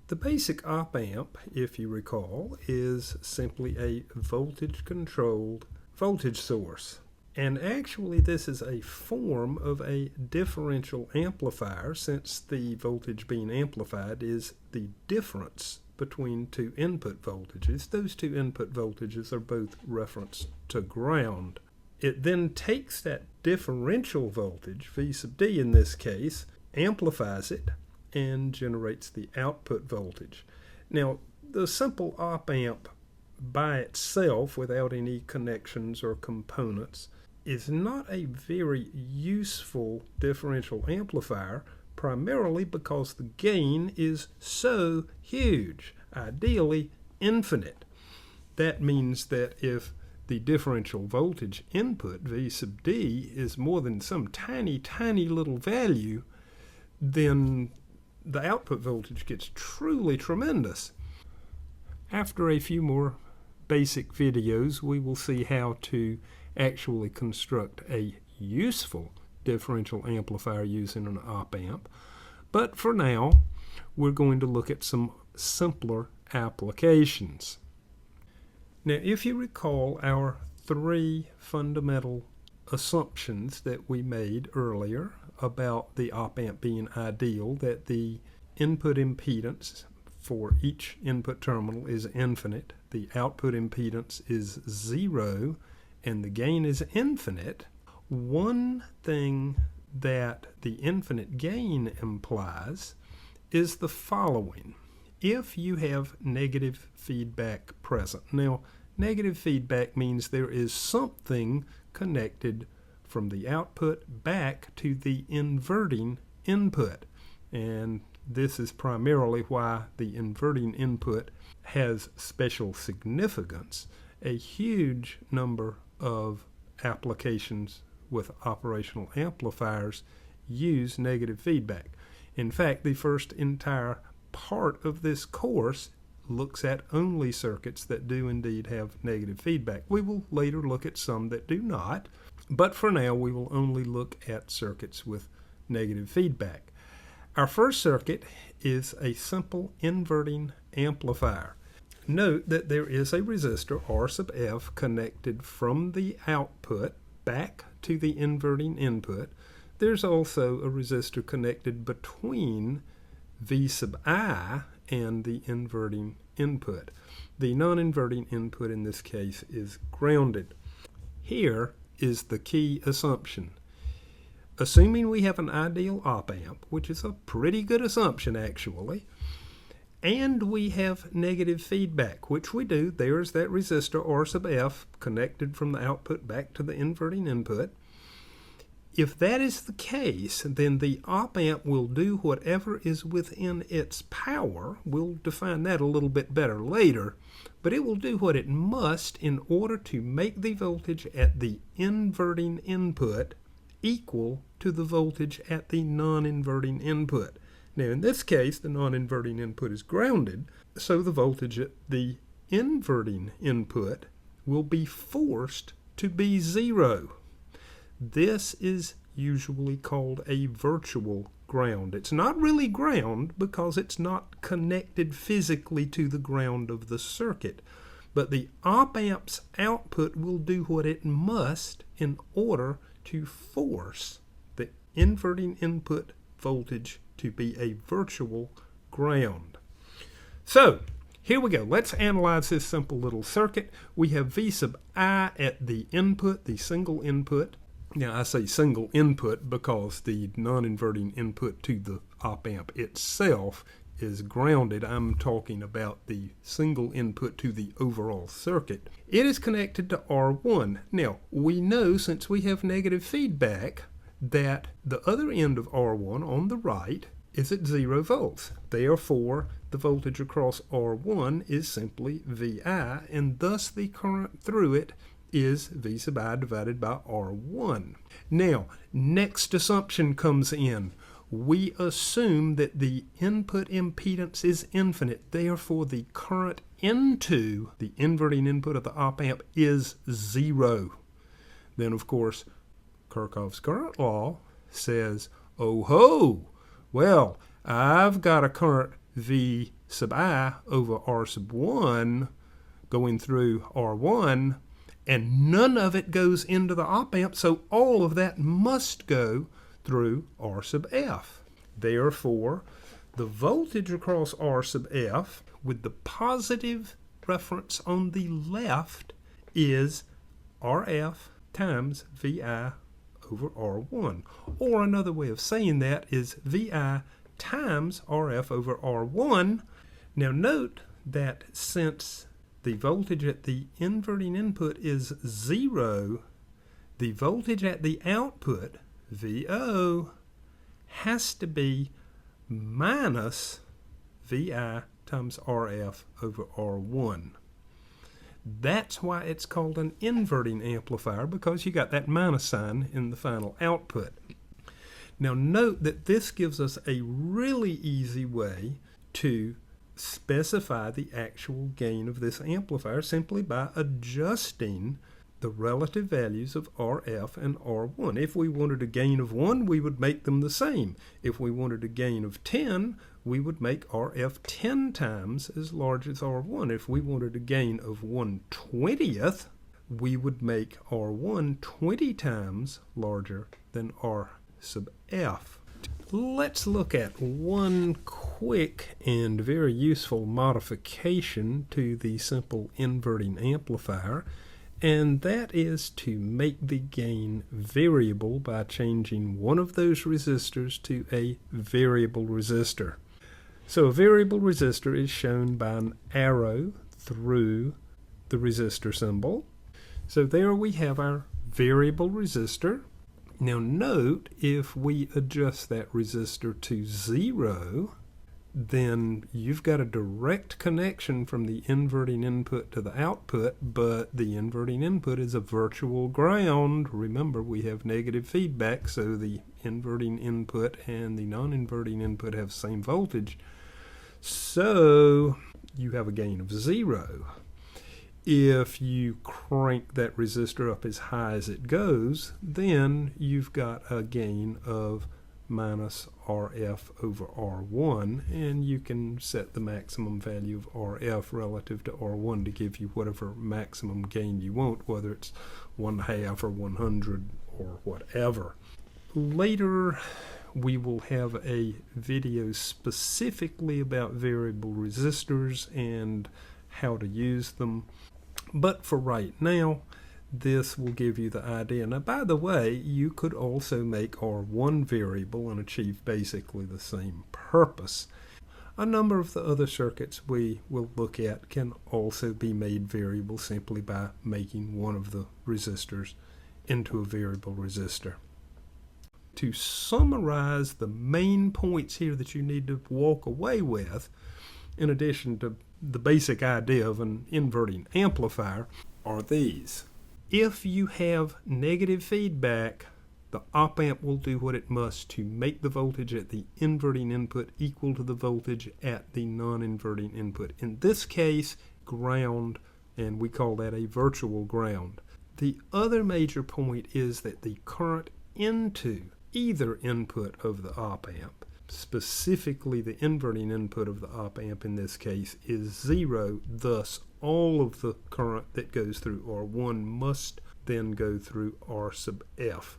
The basic op-amp, if you recall, is simply a voltage-controlled voltage source. And actually this is a form of a differential amplifier, since the voltage being amplified is the difference between two input voltages. Those two input voltages are both referenced to ground. It then takes that differential voltage, V sub D in this case, amplifies it, and generates the output voltage. Now, the simple op-amp by itself, without any connections or components, is not a very useful differential amplifier, primarily because the gain is so huge, ideally infinite. That means that if the differential voltage input, V sub D, is more than some tiny, tiny little value, then the output voltage gets truly tremendous. After a few more basic videos, we will see how to actually construct a useful differential amplifier using an op-amp. But for now, we're going to look at some simpler applications. Now, if you recall our three fundamental assumptions that we made earlier about the op-amp being ideal, that the input impedance for each input terminal is infinite, the output impedance is 0, and the gain is infinite, one thing that the infinite gain implies is the following. If you have negative feedback present. Now, negative feedback means there is something connected from the output back to the inverting input. And this is primarily why the inverting input has special significance. A huge number of applications with operational amplifiers use negative feedback. In fact, the first entire part of this course looks at only circuits that do indeed have negative feedback. We will later look at some that do not, but for now we will only look at circuits with negative feedback. Our first circuit is a simple inverting amplifier. Note that there is a resistor R sub F connected from the output back to the inverting input. There's also a resistor connected between V sub I and the inverting input. The non-inverting input in this case is grounded. Here is the key assumption. Assuming we have an ideal op-amp, which is a pretty good assumption actually, and we have negative feedback, which we do. There's that resistor R sub F connected from the output back to the inverting input. If that is the case, then the op-amp will do whatever is within its power. We'll define that a little bit better later, but it will do what it must in order to make the voltage at the inverting input equal to the voltage at the non-inverting input. Now, in this case, the non-inverting input is grounded, so the voltage at the inverting input will be forced to be 0. This is usually called a virtual ground. It's not really ground because it's not connected physically to the ground of the circuit, but the op-amp's output will do what it must in order to force the inverting input voltage to be a virtual ground. So, here we go. Let's analyze this simple little circuit. We have V sub I at the input, the single input. Now, I say single input because the non-inverting input to the op-amp itself is grounded. I'm talking about the single input to the overall circuit. It is connected to R1. Now, we know since we have negative feedback that the other end of R1 on the right is at 0 volts. Therefore, the voltage across R1 is simply VI, and thus the current through it is V sub I divided by R1. Now, next assumption comes in. We assume that the input impedance is infinite. Therefore, the current into the inverting input of the op-amp is 0. Then, of course, Kirchhoff's current law says, oh ho, well, I've got a current VI sub I over R sub 1 going through R1, and none of it goes into the op-amp, so all of that must go through R sub F. Therefore, the voltage across R sub F with the positive reference on the left is RF times VI over R1. Or another way of saying that is VI times RF over R1. Now note that since the voltage at the inverting input is 0, the voltage at the output, VO, has to be minus VI times RF over R1. That's why it's called an inverting amplifier, because you got that minus sign in the final output. Now note that this gives us a really easy way to specify the actual gain of this amplifier simply by adjusting the relative values of RF and R1. If we wanted a gain of 1, we would make them the same. If we wanted a gain of 10, we would make RF 10 times as large as R1. If we wanted a gain of 1/20th, we would make R1 20 times larger than R sub F. Let's look at one quick and very useful modification to the simple inverting amplifier, and that is to make the gain variable by changing one of those resistors to a variable resistor. So a variable resistor is shown by an arrow through the resistor symbol. So there we have our variable resistor. Now note, if we adjust that resistor to 0, then you've got a direct connection from the inverting input to the output, but the inverting input is a virtual ground. Remember, we have negative feedback, so the inverting input and the non-inverting input have the same voltage. So you have a gain of 0. If you crank that resistor up as high as it goes, then you've got a gain of minus RF over R1, and you can set the maximum value of RF relative to R1 to give you whatever maximum gain you want, whether it's 1/2 or 100 or whatever. Later we will have a video specifically about variable resistors and how to use them. But for right now, this will give you the idea. Now, by the way, you could also make R1 variable and achieve basically the same purpose. A number of the other circuits we will look at can also be made variable simply by making one of the resistors into a variable resistor. To summarize the main points here that you need to walk away with, in addition to the basic idea of an inverting amplifier, are these. If you have negative feedback, the op-amp will do what it must to make the voltage at the inverting input equal to the voltage at the non-inverting input. In this case, ground, and we call that a virtual ground. The other major point is that the current into either input of the op-amp, specifically the inverting input of the op-amp in this case, is 0. Thus, all of the current that goes through R1 must then go through R sub F.